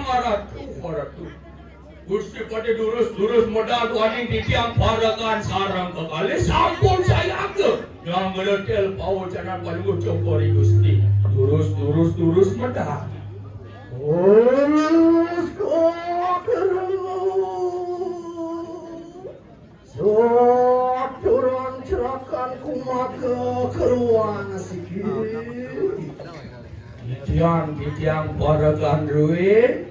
maratu. Gusti pada durus modal tuaning titiang parakan sarang kekali sampun saya ke. Yang meletel pau jangan paling cokori Gusti. Durus modal. Durus sok turun cerakan kumaha keruan sikit. Titiang parakan ruin.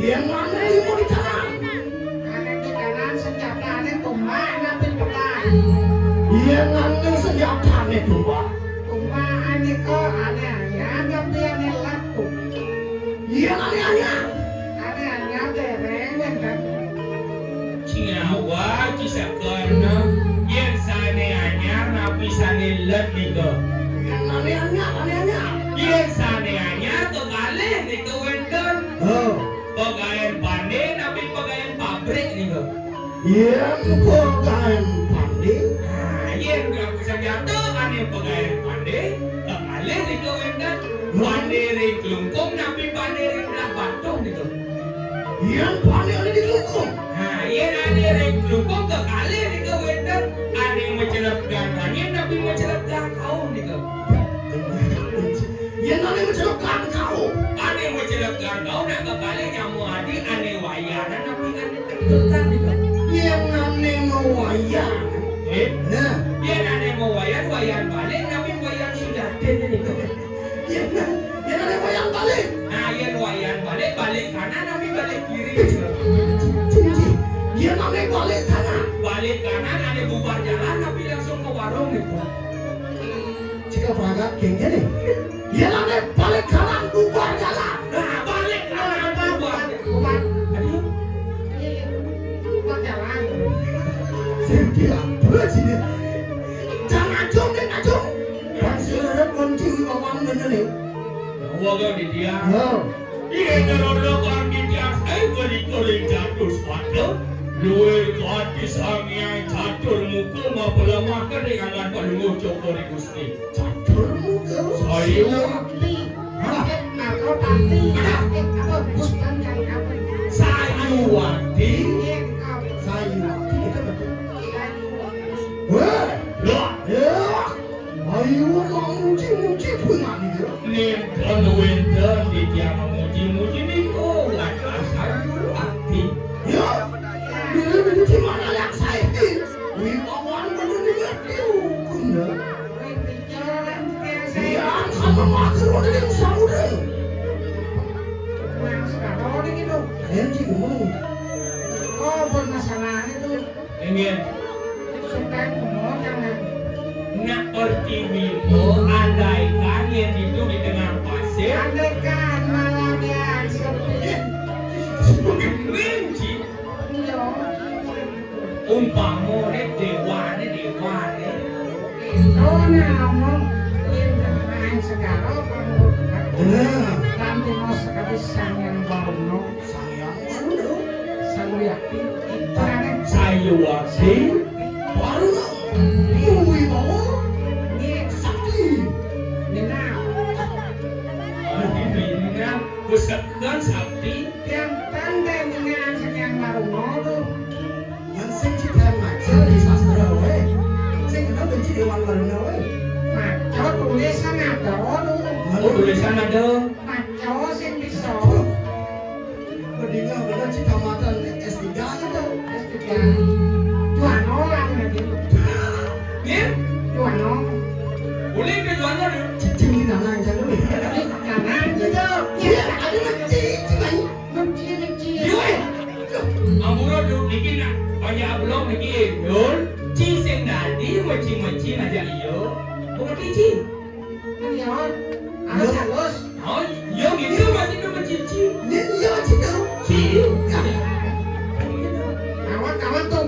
Yang mana yang mau Yen ane senjatane dua. Kumaane kok aneh-aneh tapi ane laku. Yen ane-ane. Aneh-aneh dereng kan. Cingawa cisakeun yen sane anyar napi sane let nika. Yen ane-ane. Yen sane anyar kekalih nika wenten. Oh. Pagaen pande napi pagaen pabrik nika. Yen pagaen pande. Yen aku senjata ane pagaen pande kekalih nika wenten. Pande ring klungkung napi pande ring batong nika. Yen pande ane di klungkung. Yen ane ring klungkung kekalih nika wenten. Ane mencelep gangangin napi mencelep gangkau nika. Yen ane mencelupkan kau. Ane mencelep gangkau nak kekalih nyamu adi ane wayanan napi ane tegekan nika. Yen ane mau wayang. Nah, Yen ane mau wayan balik napi wayan sidaden nika. yen ane wayang balik. Yen wayan balik kanan napi balik kiri. Cici. Yen ane balik kanan. Balik kanan ane bubar jalan napi langsung ke warung nika. Jika berangkat gengnya nih. Yen ane balik kanan bubar jalan. Balik kanan bubar. Kumat. Aduh. Kumat jalan. Sehingga berjini. Jangan jom nih ngajum. Dan seret kunci bawang bener nih. Waga di dia. Oh. Iya nyerolokan di dia. Beri jatuh sepatu. Luwe kati sangiang catur muka mapelah makan dengan palungu cokori gusti. Catur muka. Saya Aku pasti. Apa bukan yang apa? Sayuwati. Saya kita betul. Wah. Lah. Ya. Ayo muji punya nih. Nih kalau winter di dia memuji ni oh laka sayuwati. Ya. Bila di mana yang saya ini? Wibawan bener nih dia. Guna. Ya, sama makan udah yang saudara. Kalian sih ngomong. Oh, bermasalah itu. Ingin Suka ngomong jangan. nak pertiwi andaikan yang itu di tengah pasir. Andaikan malam yang sepi. Benci Iya. umpama dewa ne. Oh, ngomong. Ini main segala kamu. Benar. Kami mau sekali sangat baru. Sayang baru. Saya yakin itu kan. Sayuwati Baru. Wibawan. Ini Sakti. benar. lebih dengan pusatkan sakti. Yang tanda dengan sekian baru. Yang sing cita maca di sastra we. Sing kenal benci dewan barunya we. Maco tulisan ada dulu. Oh tulisan ada. Maco sing bisa. Bedinga bener cita mata S3 aja tuh. Juan orang lagi. Ya, Juan. boleh ke jualnya dulu. Cicing di tanah aja dulu. Karena gitu. Iya, ada meci, cicing. Benci. Yoi. Amuro dulu niki nak banyak belum niki. Yul, ciseng dadi meci aja iyo. Bukan cici. Iya. Halus. Oh, yo gitu masih ke cici. Ini iya cita. Cici. Kawan tuh.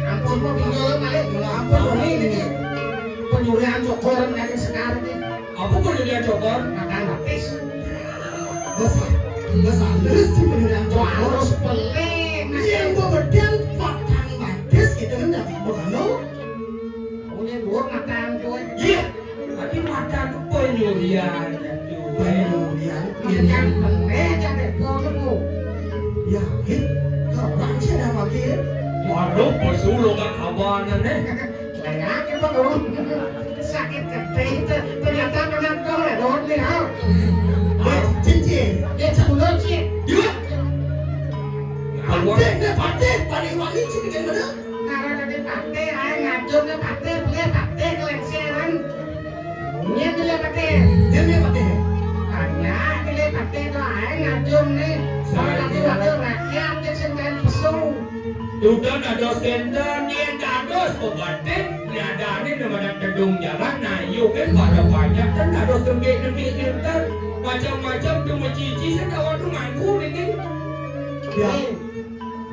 Ampun kok tinggal balik. Ampun ini. Penyulian cokoran dari sekarang ini. Apa kau jadi cokor? Makan lapis. Bahasa halus di pendidikan Wah, cokor. harus pelik. Yang gua bedian patang batis gitu kan dah. Bukan lo? Punya dua makan tuh. Iya. Tapi makan tuh penyulian. Kemudian Makan pelik jadi dulu. ya, orang sih ada lagi. Waduh, pesulo kan kabanan Kayak gitu dong. Sakit gede itu. Ternyata memang kau ya dong nih. Cincin. Dia sebelum sih. Iya. Pate, paling wangi sih bikin mana? Karena dari pate, ayah ngajung ke pate, beli pate kelenseran. Dia beli pate. Dia ni pate. Hanya beli pate itu ayah ngajung nih. Kalau tadi waktu rakyat dia sendiri pesu. Sudah ada sender, dia ada terus obatnya niadane nama gedung jalan nah yuk kan pada banyak kan harus gede kita macam-macam tuh cici saya kawan tuh mangku ini Ya,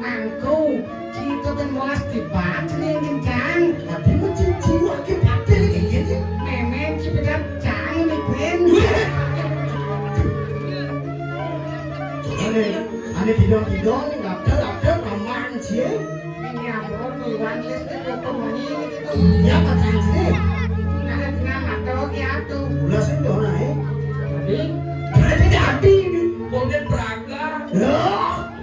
mangku kita kan molas dibaca nih kencang tadi mencinci wakil pakai ini gitu. memen cipedan jangan nih ben Aneh bidong-bidong, lapel aman sih. ini abor tuan listrik itu moni gitu Ya makan sih. ada nama tuh ya tuh Ulah sih dong naik. jadi Berarti jadi. kemudian Praga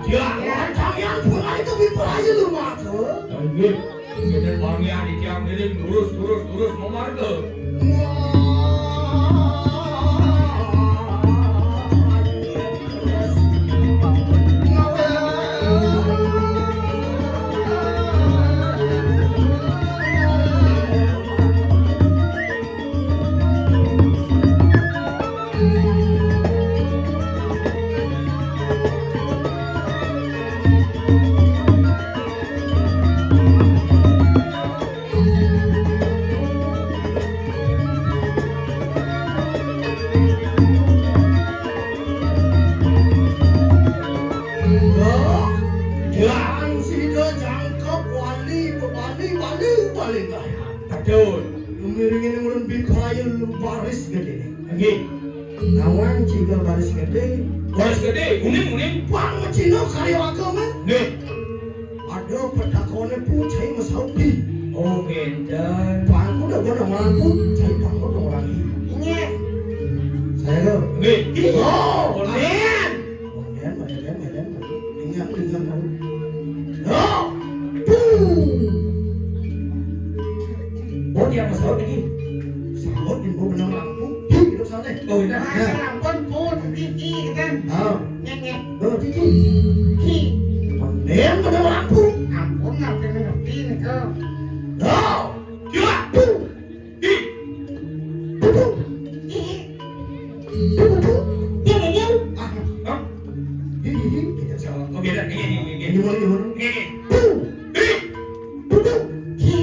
Ya, kalian pulang itu bipolar aja lu masuk. Anjir, kemudian pangian di tiang ini lurus memarga Jangan sih jangkep wali gaya. betul Miringin ulun bipolar lu baris gede nih. lagi Nawan jika baris gede. baris gede kuning Bang Cino karya agama. nih Ada petakonnya pun cai masauki. oh gendan Bang udah gua orang pun cai bang gua orang ini. ini Saya tuh. nih Oh, kemudian Medan. Ingat. Oh, boom. oh dia masalah lagi Sahut di bawah benang lampu. Hidup santai. oh ini ampun pun tiki kan Ah, nyengek Titi. hi Medan benang lampu. ampun ngerti ngerti nih kau Oh, ya boom. hi Boom. hi Boom. ah Hah? Ini kita salah. oh beda ini Ini mana? boom hi hi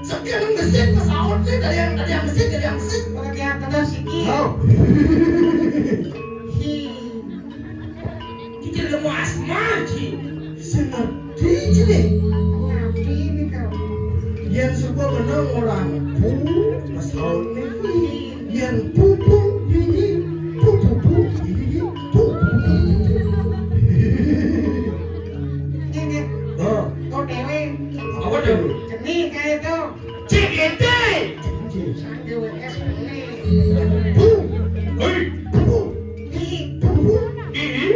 Sekian mesin pesawat sih dari yang mesin. pakai apa tuh sih Oh. hi kita lemu asma ci Sengerti jadi. ngapi nih kau Yang suka benang orang pesawat ini. Yang pupu ini pupu ini pupu. nyengek Oh. kau dewe apa tuh jenih kayak itu CGT sambil WS beli hei hi ini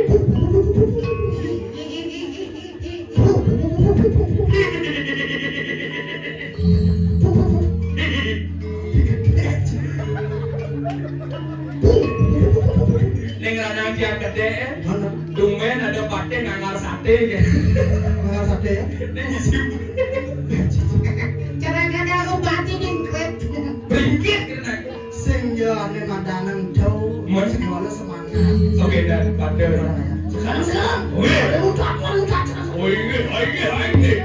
neng ranang yang gede Mana? Dumen ada pakai ngangar sate ya. Nggak sate ya? Neng isi cara ada aku bati bingkret beringkit kena. Sing yo ane mandangan jauh. Mas. Segala semangat. Oke dan pada. Sekarang. Wih. Udah mantap. Oh ini.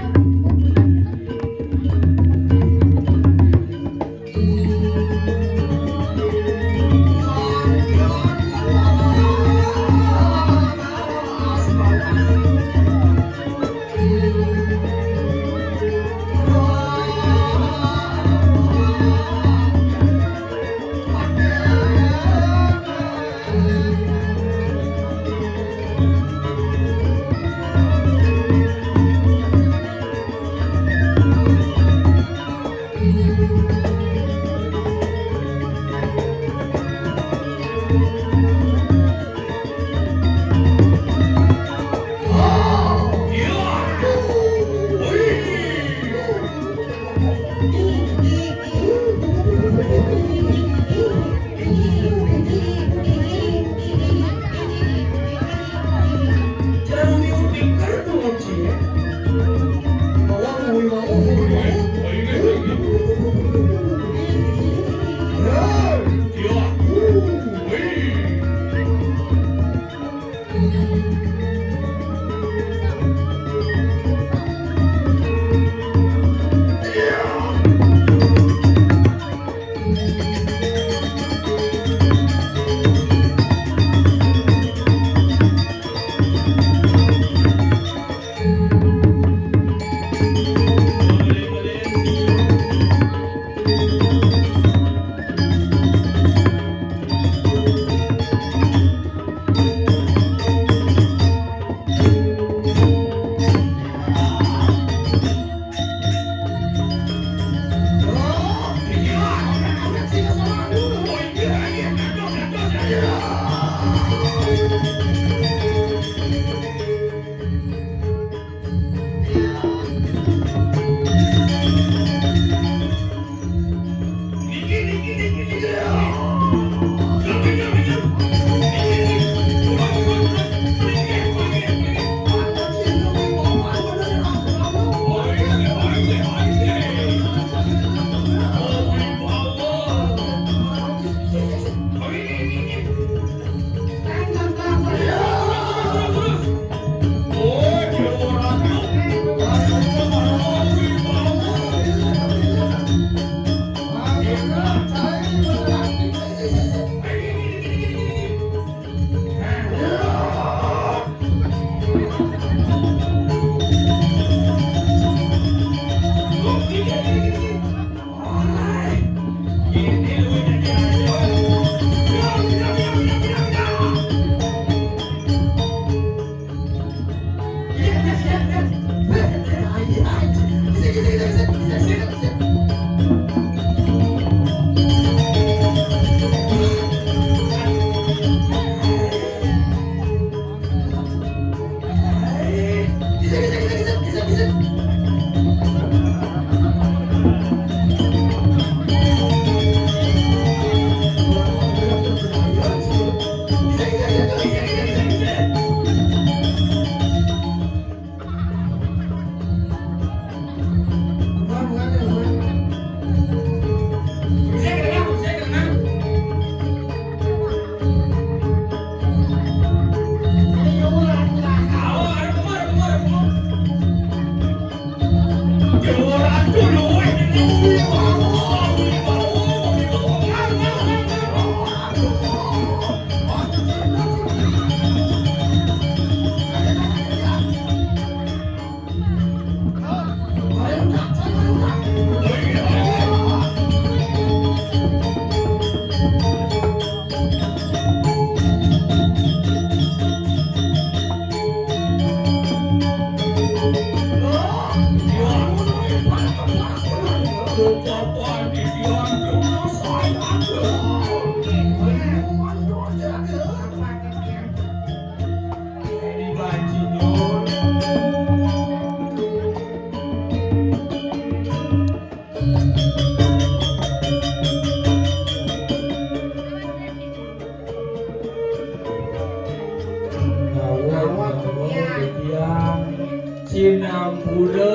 Sinampura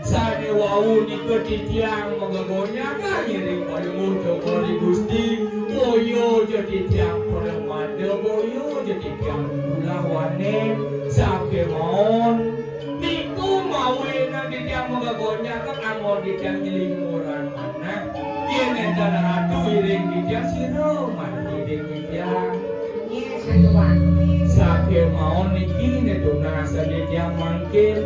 sane wau niketi tiang magagonya ngiring paling Jokori Gusti boyo jadi tiang peremade boyo jadi tiang ulah wane sake maon niku mawena di tiang magagonya kan amor di tiang limuran mana tiene dan ratu iring di tiang siro mandi di tiang sake maon niki ne dona sade tiang mangkin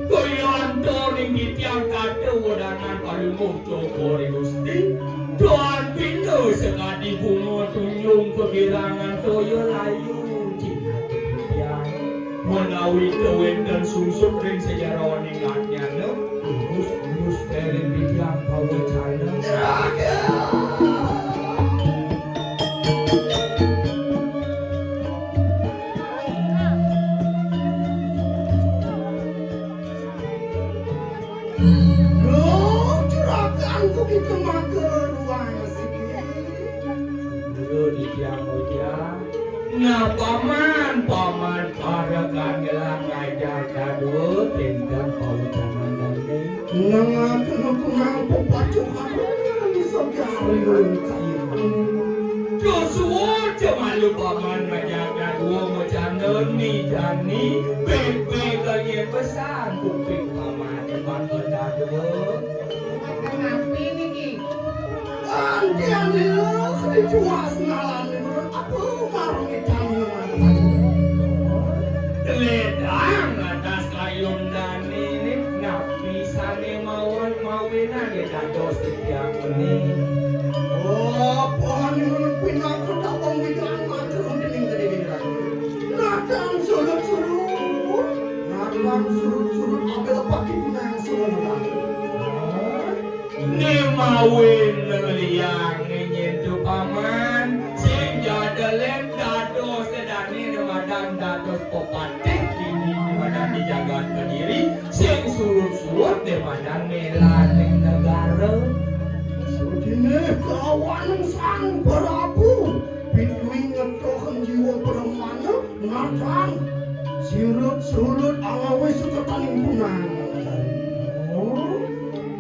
koyo antoning di tiang kate wadanan paling Jokori Gusti doan pintu sekadi bunga tunjung kegirangan toyo layu cina tiang menawi tewen dan sungsuk ring sejarah ingatnya no urus terin di tiang power China Kita makan ruang sini. Di tiang ujian. Nah paman parakan gelang ngajar kado tentang paucanan nanti. Nang kenang pepacu kado di sejarah Joshua cuma lupa paman ngajar kado macam ni jani pepe kaya pesan kuping paman depan kado. Antian lo kecuas ngalan apa marung itami Ledang atas kayun dan ini napi sane mawon mawena dia dados tiang ini. Oh, pohon pindah ke dalam bidan macam ini gede nadang surut abel pakai pinang surut. Ni mawin liang nyentuh paman sing jadalen dados sedani nemadan dados popatik kini nemadan dijagat kediri sing surut-surut nemadan melaning negara Sudine kawan sang berapu Pintuin ngetokan jiwa peremana nadang surut awawai suka taning punang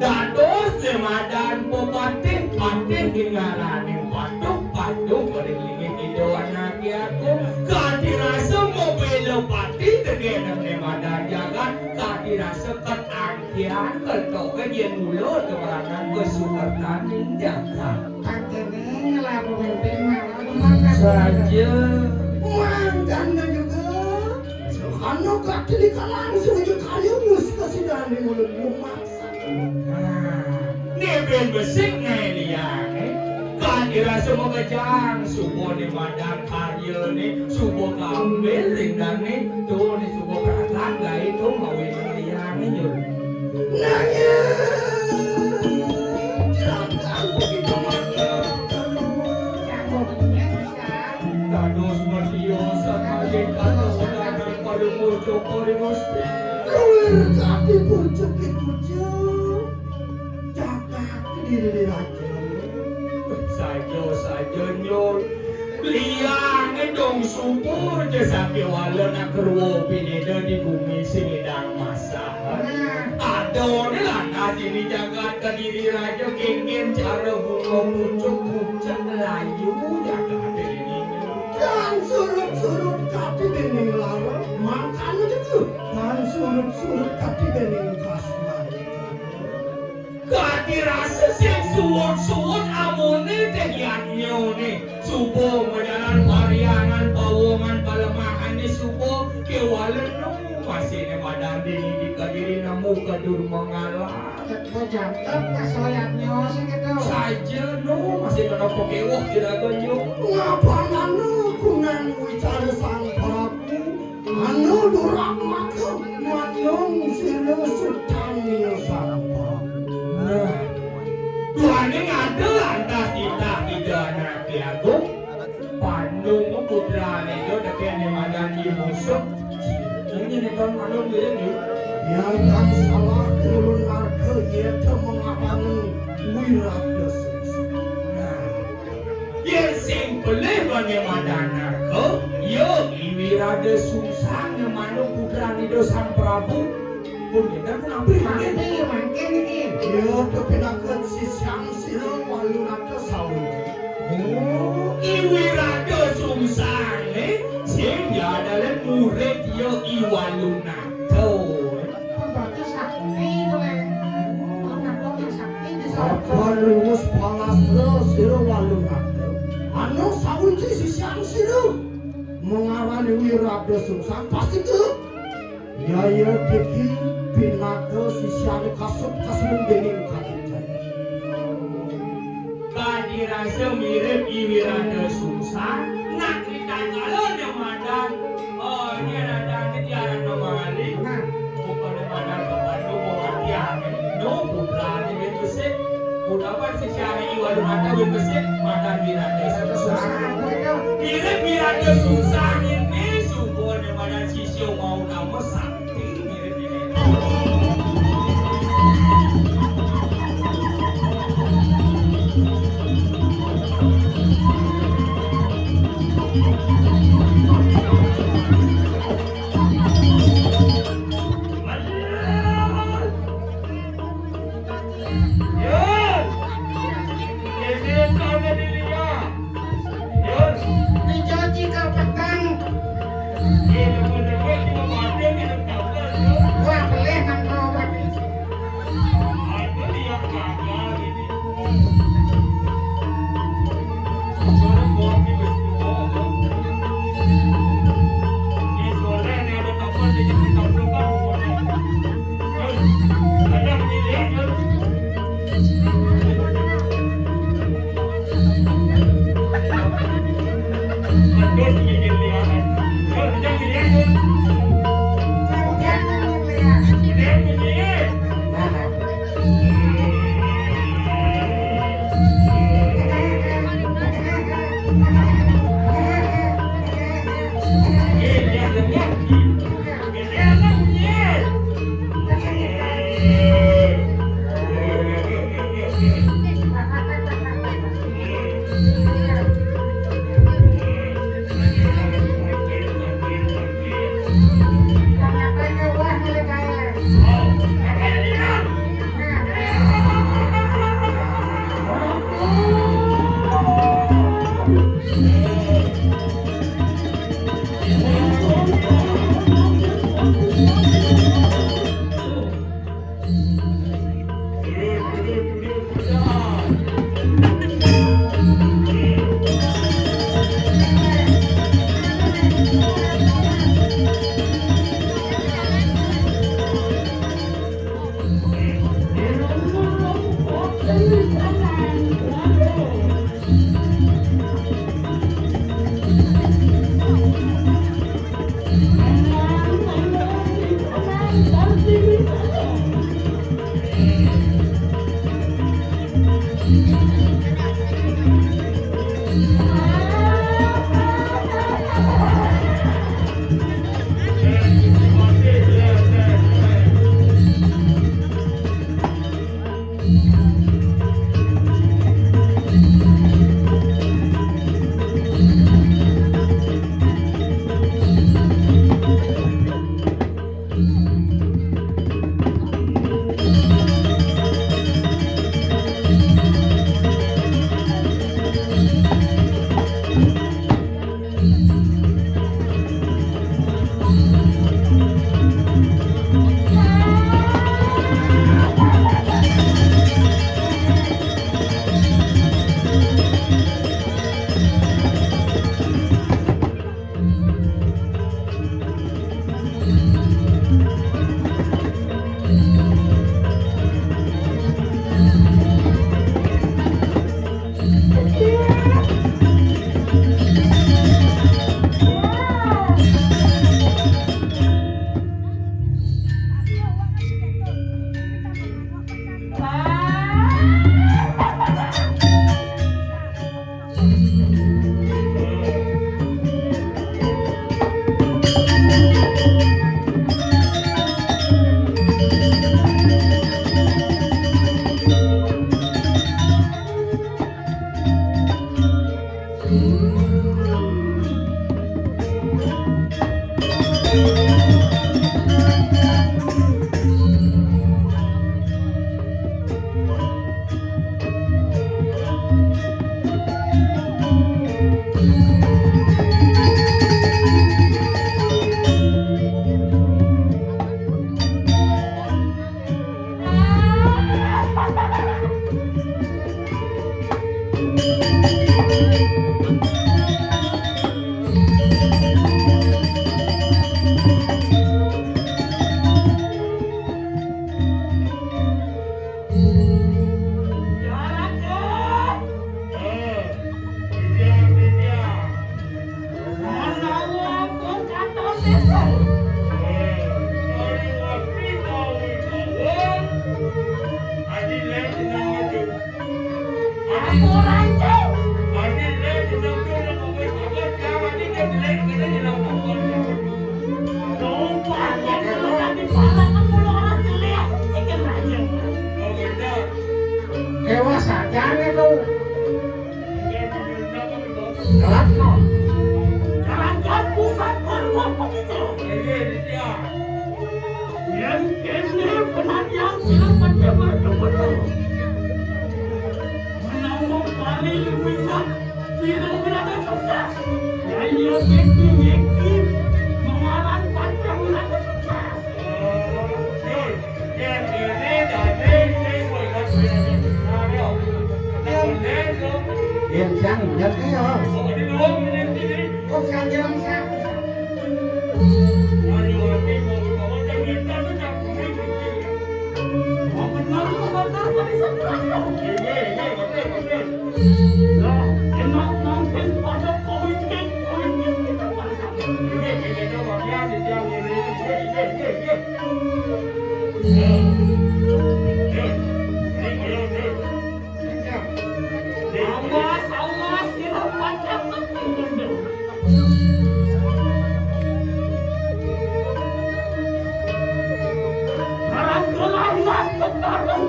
dados nemadan popatik patik ngalaning patuk berilingi tidoan naki aku kadirasa mobil pati tegenang nemadan jagat kadirasa ketangkian ketok kejen mulut kemerangan kesukatan jagat akhirnya lah pemimpin malah saja mantannya juga karena kaki di langsung aja kalian mesti kasih dari mulut memaksa Neben besik liang Kadira semua kejang Subo ni madang karya ni Subo kambil ringdan ni Tu ni subo perakat lah itu Mawin liang ni jul nanya jangan begitu maka Dados mertiosa Kali kata sedangan pada Jokori Gusti Luar kaki pucuk itu jaga diri lagi Saja nyol liang dong subur Jasaki wala nak keruo pinida di bumi singidang masa Ado ni lah kasih jagat ke diri raja Kengin cara bunga pucuk layu jaga diri dan surut kaki bening lara makanya juga dan surut kaki bening kasih sesing suwon-suwon amone teh yanyone subuh majalan pariangan pawongan palemahan ni subuh kewalen nemu masih ne madan di kadiri nemu kadur mengalah Cepet jangkep kasoyatnya sih gitu. saja no masih kena pokewok juragan yo ngapa anu kunang wicara sang prabu anu durak maka manung sila sutani sang prabu nah tuane ngade lantas kita idana ki agung Bandung putra ne yo dekene madan di musuh ini nih kan malu gini yang kan salah ulun arke yaitu mengawangi wirada suksa Yang sing boleh bagaimana ko yo iwirada sungsang manu putra ni Sang Prabu pun kita kenapa makin Makin ini. dia kepinakan sisyang sila walunaka sawi oh iwirada sungsang sing ya dalam murid yo iwaluna to Berarti sakti itu kan. Orang yang sakti di sana. apa rumus palasra sila walunaka anu sawunci sisyang sila mengarani wirada sungsang pasti ke yaya kiki pinaka sisyang kasut kasung dening kadijaya kadirasa mirip iwirada sungsang nak kita kalau namadan oh ini ada tiara namali Nah, bukan namadan ke Bandung bukan tiara no putra ni itu sih udah apa sih cari iwalun ada berbesi madan wirada sungsang apa itu? mirip wirada sungsang ini sungguh namadan sisyo mau nama sakti mirip ini Dicuci ke petang. Wah, boleh nang obat. Kewa sadane tuh. Kelak no. Jangan bukan berwaktu itu. Yang kini benar yang silang mencoba menanggung kali minat silang berada susah. Yang yeki mengarang panjang berada susah. Yang sang jadi ya. Kok sanjang sang. Benar kami seberang. Nah, enak mungkin pada koin kita pasang. Awas silang panjang penting dulu. Barangkali mas petarung.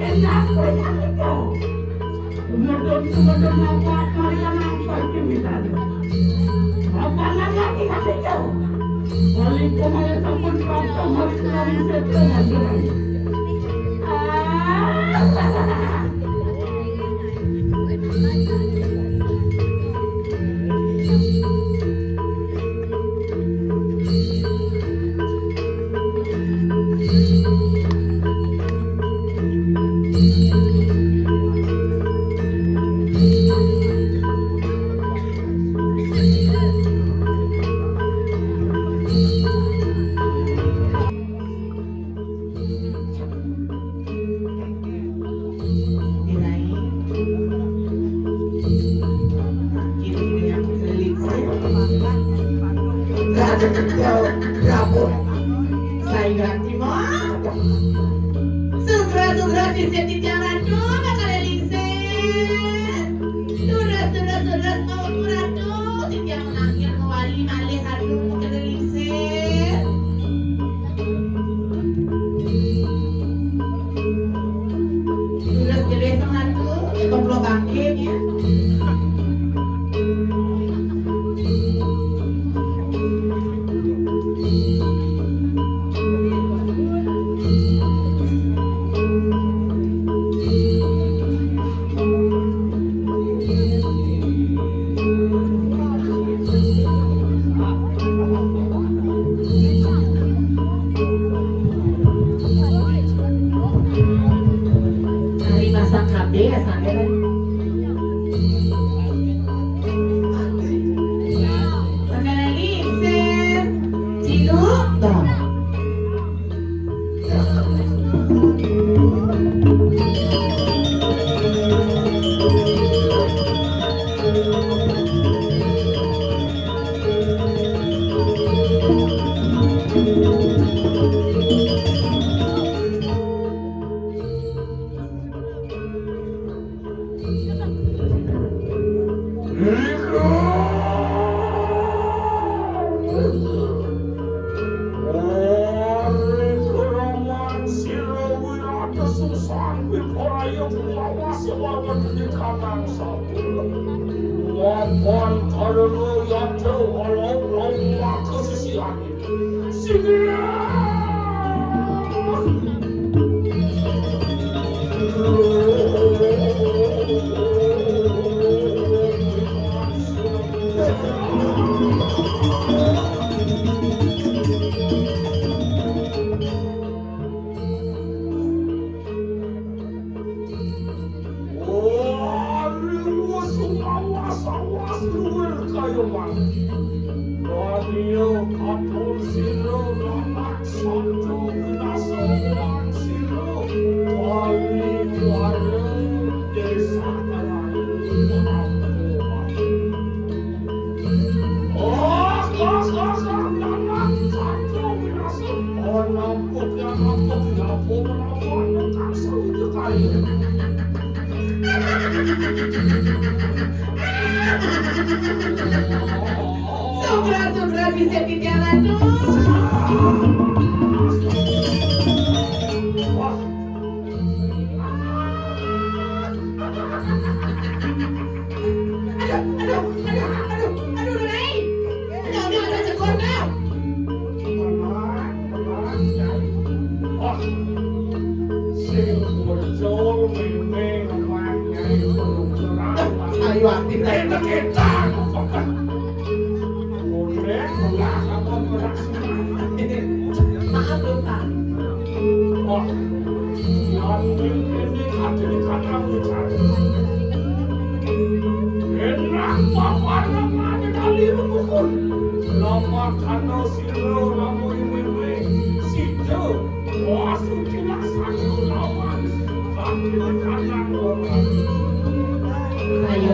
Enak banyak itu. Kemudian apa kalian apa kita? Apa lagi itu? Balik kemana sampun kampung harus cari setelah. Sobra bisa dijalan tuh.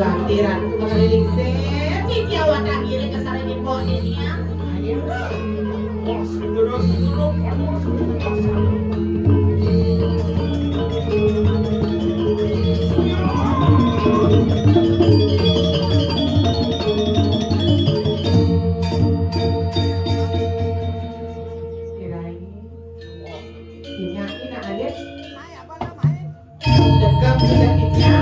Gusti Ratu Kaliling Seti tiawat akhirnya kesana di pohon ini ya. Ayo. Oh, segera pada sudah Kirai. Dinyakin adik. Dekam sudah kita.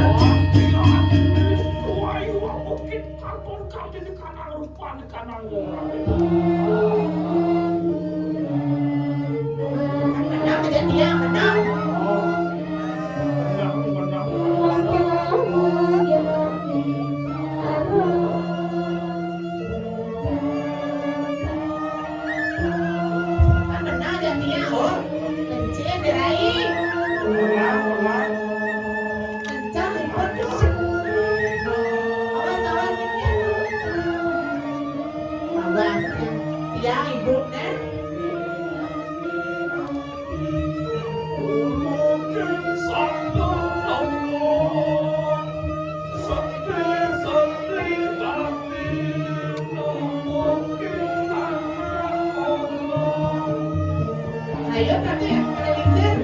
Menang aja dia, menang. Menang aja dia, oh. Kencing diraih. Kencang, ikut tuh. Awas ini. Awas ya. Dia ibu nih. Ayo Ratu ya, Kaliling.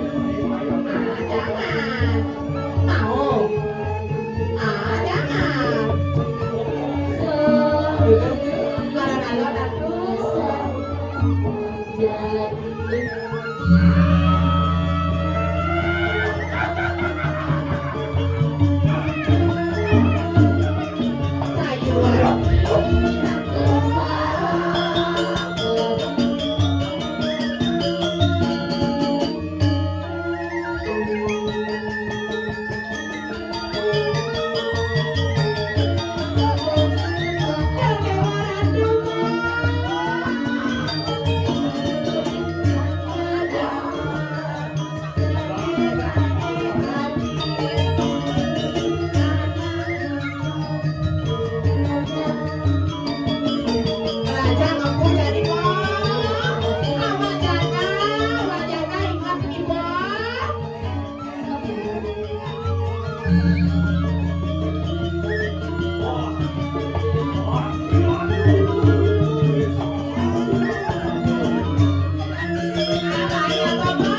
Jangan. Mau. Jangan. Kalau Ratu. Raja mampu jadi bos. Awak jaga ingat di bos. Ayah bapak.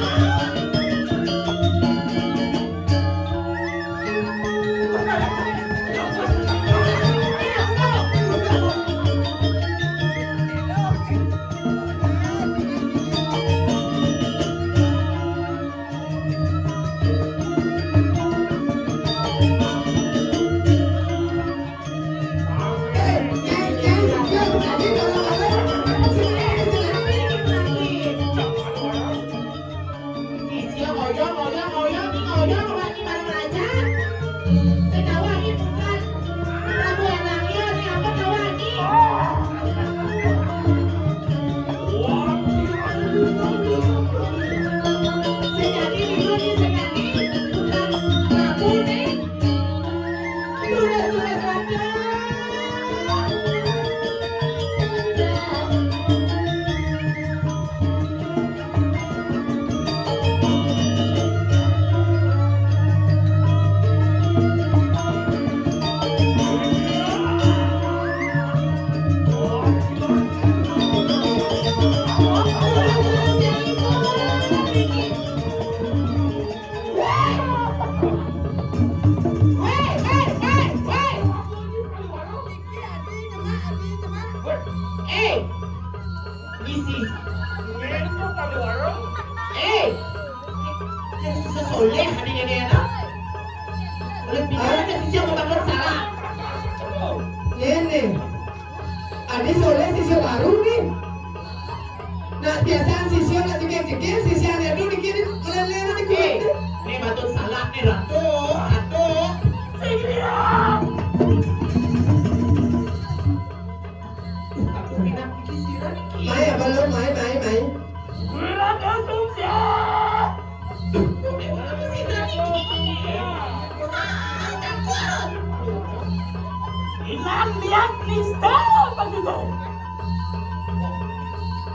Soleh hadinya dia nak. Lebih ada sisi yang bakal salah. Nene, ada soleh sisio baru nih. Nah biasaan sisio nak cekik-cekik, sisio yang itu dikirim lele-lele dikulit. Ini batu salah nih Ratu. Aku minat kisiran. Mai apa lo? Mai. Lihat Nista begitu.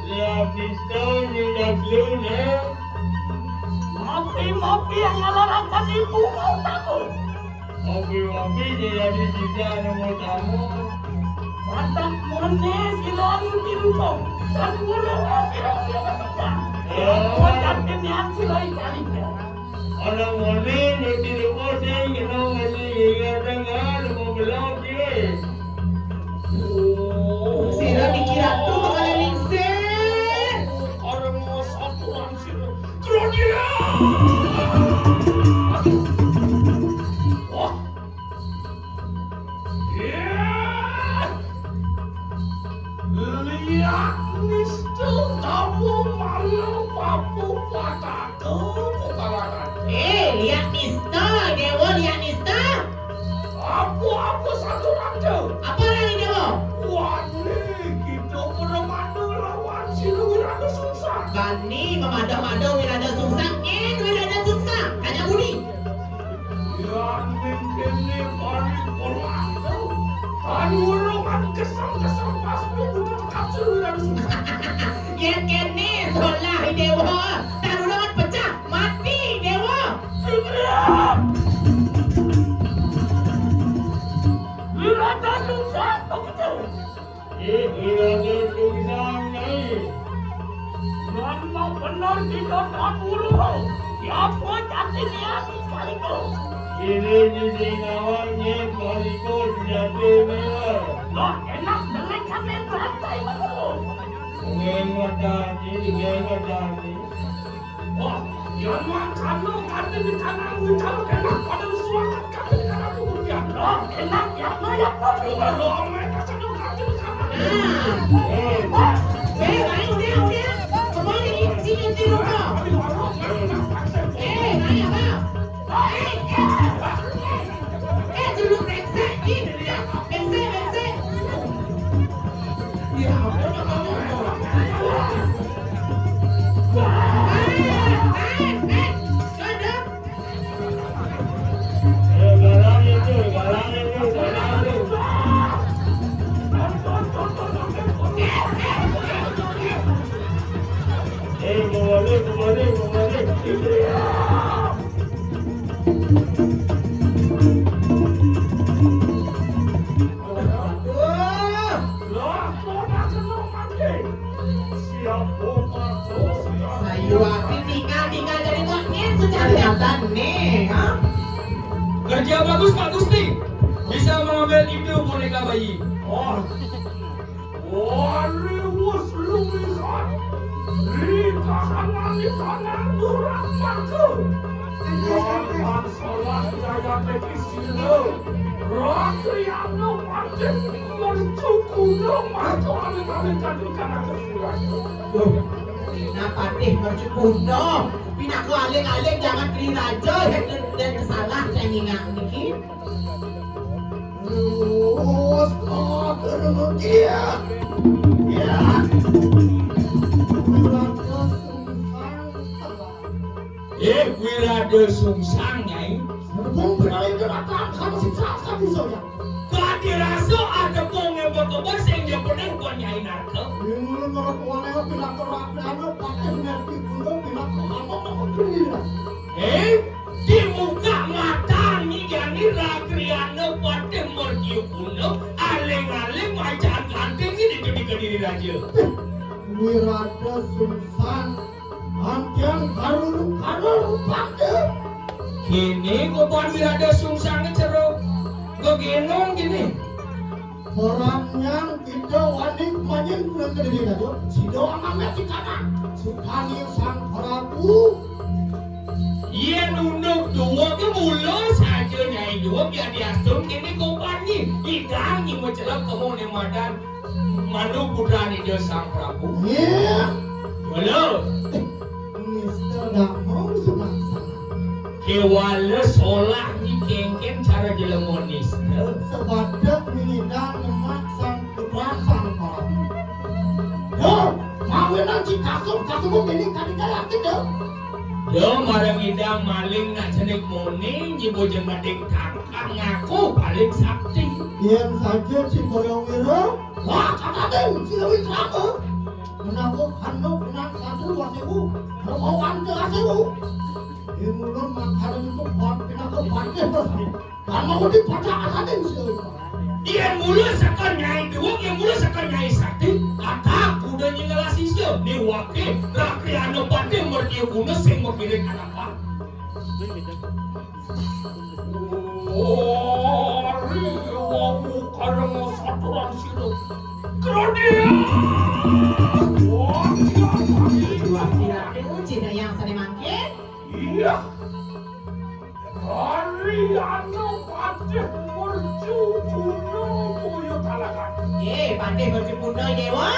Lihat Nista sudah lunas. Mopi yang ngelarangkan ibu mau takut. Oke jadi tidak nemu kamu. Batak mone silang tirupo. Sangguro silang tirupo. Batak kenyan silai kalika. Orang moni nanti lupa sih kita moni ingat dengar mau belok dia. Sira dikira tuh bakalan lingser. Orang mau satuan sih. Terus dia. Wah. Lihat mister kamu malu papu patah bukan. Lihat Nista, Dewa lihat Nista. Apa satu raja. Apa lagi Dewa? Wani kita pernah madu lawan Siliwangi susah. Bani memada-mada Wirada Sungsang, Wirada Sungsang, hanya budi. Yang mungkin ni balik pulang tu. Kan urungan kesam pasti bukan kapsul Wirada susah. Ya kene solah Dewa, taruhan pecah, mati Dewa. Wirada Sungsang begitu. Wirada susah ni. Nama benar kita tak bulu. Siapa jati niat sekaligus. Ini jadi nawanya sekaligus jadi merah. Loh enak dengan kami berantai itu. Mengengodani. Wah, yang makan lo kami di kanan kalau enak pada suakan kami di kanan kemudian. Loh enak yang pilih. Lo mereka sedang kami di kanan. Udah. Kembali sini di rumah. Nanya apa? Dulu brengsek. Brengsek. Ya apa kamu? Sadap. Galang itu. Kembali. Tinggal dari monyet sudah kelihatan nih. Kerja bagus Pak Gusti. Bisa mengambil itu boneka bayi. Wali was lumisan. Rita kanan durang maka. Jangan salah daya tekisilo. Rakyatnya mati mercukunya maka alih-alih jadikan aku surat. Kenapa deh mercukuno? Pindah ke aling-aling jangan pilih raja dan salah saya ingat dikit. Terus kau terus dia. Ya. Wirada Sungsang nyai. Sebelum beralih gerakan kamu siksa bisa ya. Kadi rasa ada pong yang berkebun sehingga pernah buat nyai narko. Ini melakukan yang bilang kerapiannya pakai energi gunung bilang kerapiannya. Di muka mata ni jadi rakriana pada mergiu kuno aling-aling macam ganteng ini jadi kediri raja. Wirada Sungsang Antian karul pakai. Kini kubuan Wirada Sungsang ceruk kegenong gini. Orang yang tidak wani manyin bulan kediri raja. Sido anaknya si kanan. Sukani sang Prabu. Ia nunduk dua ke mulut saja nyai dua biar diasum kini kubuan ni. Idang ni mencelak kamu ni madan manu putra ni dia sang Prabu. Ya. Halo. Mister dah mau senang. Kewala solah ni kengken cara jelemonis. Sebadak menidang emak sang putra sang Prabu. Yo, mawinan si kasum ini kadang-kadang tidak. Yo marang idang maling nak cenik moni nyibo jeung bading kakak ngaku paling sakti. Yang saja si Boyowiro, wah katakan si Lewi Krama. Menabuh handuk menang satu wasibu, berbawan ke asibu. Imulun makanan itu buat pinaka bos. Kamu mau dipacaran sih. Dia mulu sekan nyai dua, dia mulu sekan nyai sakti. Kata kuda nyingala sisyo, ni wakil rakyat pati mertiu kuno sing mengkirik apa? Oh, riwamu karena saturan sirup. Krodia. Wah, Dua tidak uji dah yang sering mangkin. iya. Ariano pati mertiu kuno puyo talakan. Pandai bercipunda dewa.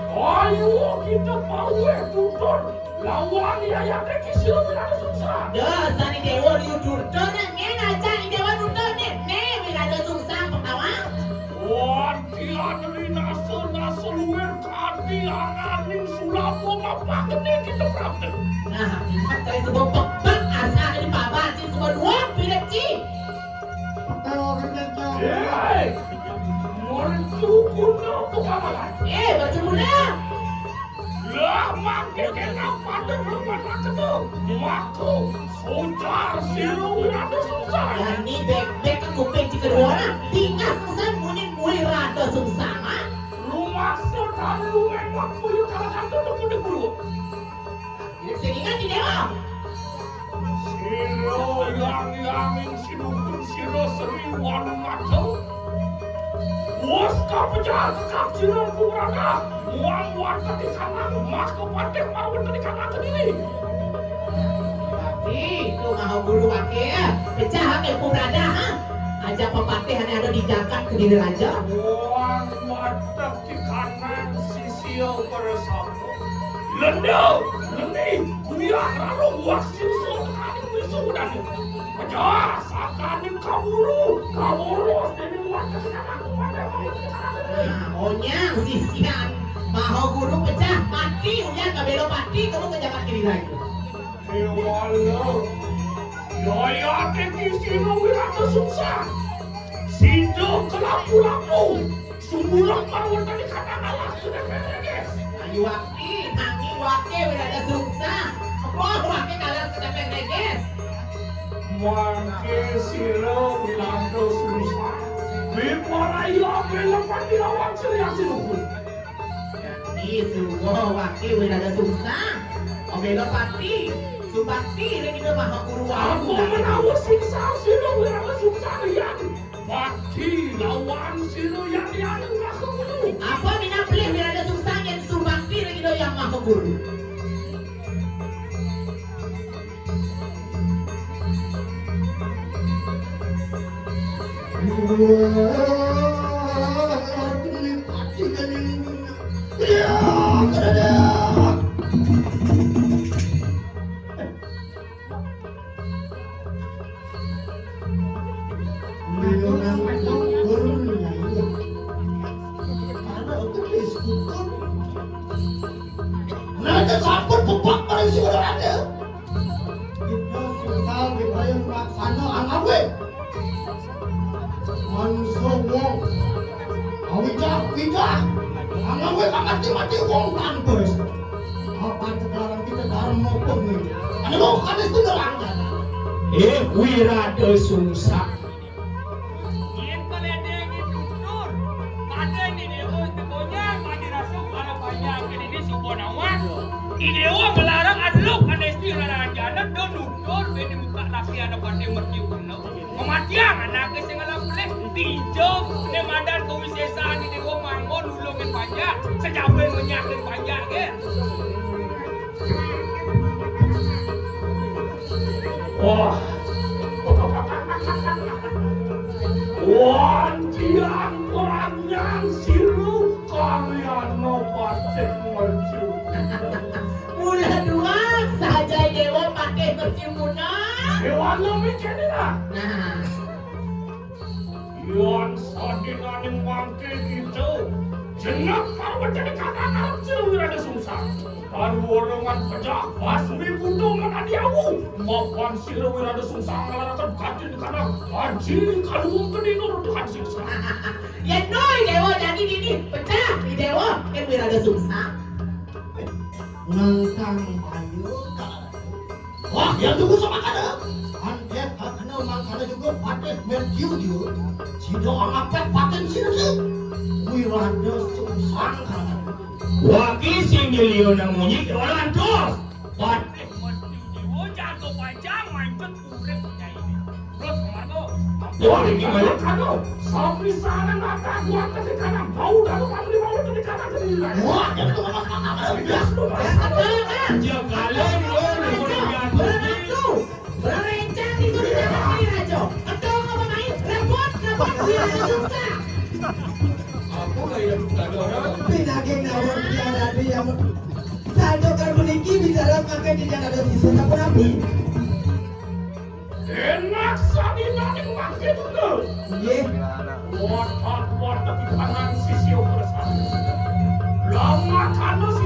Ayo kita pawe tutor lawan yang kisah berada susah. Dosa ni dewa liu durton ni aja ni dewa durton ni. Bila ada susah pertama. Wah, dia dari nasel luar kadi anganin sulapo mapakan ni kita praktek. Nah, lihat saya sebuah pepek asal ini baba si sebuah dua pilih ci. Hei, mertu kuno tukang Bercipunda. lah makin kena pada berapa ketemu. Maku sojar siru berada susah. Dan ni bek ke kuping ci kedua lah. Tinggal kesan munin rada susah mah. Rumah saudara lu memang punya kalangan tutup dulu. Sehingga di dewa. Siro yang sinupun siro seriwan macam. Bos kau penjahat kekap siro kurangnya. Muang warga di sana, mak kepaten marwin di kanan sendiri. Tapi tu mahu guru wakil. Pecah hakil kurada ha. Aja pepatih hanya ada di jagat ke diri raja. Muang warga di kanan sisio bersama. Lendau, lendi, kuliah lalu wasil soalnya besok udah nih. Pecah, sakanin kaburu ini warga sekarang pada Onyang sisian. Mahu guru pecah mati unyang kabelo mati kamu ke jagat kiri lagi. Walau, Yaya teki sino wirata susah. Sido kelapu-lapu. Sumbulang marwar tadi kata ngalah sudah beres. Ayu wakti, tangi wakil berada susah. Apa wakil kalian sudah beres? Mangke siro wirata susah. Biparayo belepan dilawan seriak sinukun. Jadi semua wakil berada susah. Obelo pati, subakti ini juga mahu guru Aku menawa siksa sino wirata susah lian. Bakti lawan sino yang nggak ketemu. Apa minat pilih berada susah yang subakti ini juga yang mahu guru. Nanti sampun bebak pada si ada. Kita susah dibayang laksana angawe. Manusia wong. Awijah. Angawe mati wong tanpes. Apa sekarang kita dalam maupun nih. Ada lo ada sekarang. Wirata susah. Yen kaledeng itu tur. Pada ni dewa semuanya mati rasuk para banyak ini si Bonawan. Dewa melarang adluk anesti larangan jalan dan nutur beni buka laki anak pandai merti kuno. Kematian anak sing ngalah boleh tinjau ne madan kewisesaan di dewa mangon nulungin banyak sejawen menyakin banyak ke. Wah. Wanjian orangnya siru kalian nopatek maju. Mula dua saja dewa pakai berciumuna. Hewan lo mikir lah. Nah, Yon sadingan yang mangke gitu. Jenak marwah jadi kata-kata siru wirada susah. Baru orang pejak basmi butuh mana diawu. Mapan siru wirada susah ngelarakan kaji di kanan. Haji kalau ke dino rutuhan siksa. ya noi dewa jadi ini pecah di dewa kan wirada susah. Nantang ayo. Wah, Yang tunggu sama kada. Antet kakna mangkana juga paten merkiu dia. Sido angapet paten sini tu. Wiranda sungsang kana. Waki sing milio nang munyik orang tos. Pati Dewa jago panjang mancet urip punya ini. Terus kemana? wah gimana? Kado, sapi sana mata gua ketika nang bau dan kami mau ketika nang sendiri. Wah, yang tunggu mas kakak udah. Jagalan lo udah Beratu, berencang itu di dalam air aja. Atau nggak main repot dia susah. Aku kayak ada orang. Pinaging nawar tiada dia. Saldo karboniki bicara pakai di jangan ada sisa tak rapi. Enak sapi nang makin tu. Ye, Watak di kanan sisi bersama. Lama kanan